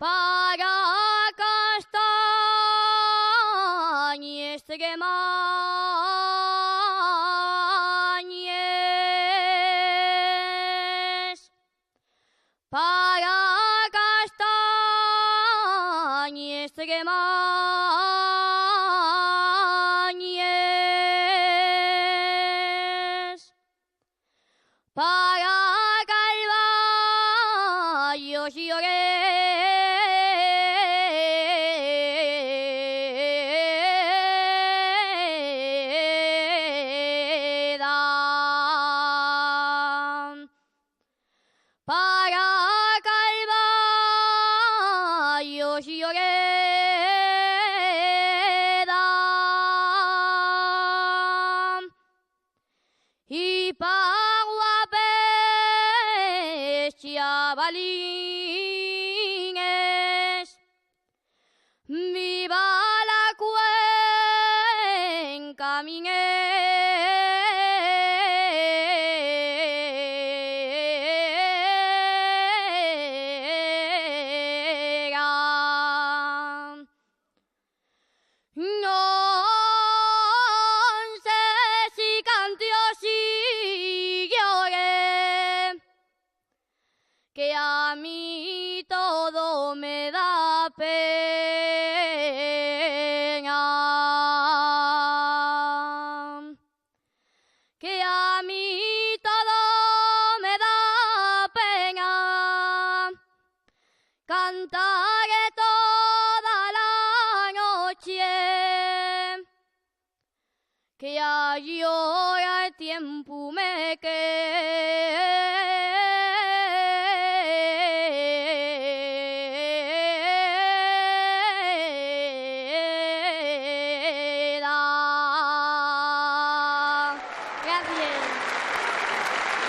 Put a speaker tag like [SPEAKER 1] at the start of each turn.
[SPEAKER 1] para castañes tremañes, para castañes tremañes, para calvallos para calvallos y paguapes chavalines, viva la cuenca minera. No sé si cante o si llore, que a mí todo me da pena, que a mí todo me da pena, cantaré toda la noche, que ahora el tiempo me queda. Gracias.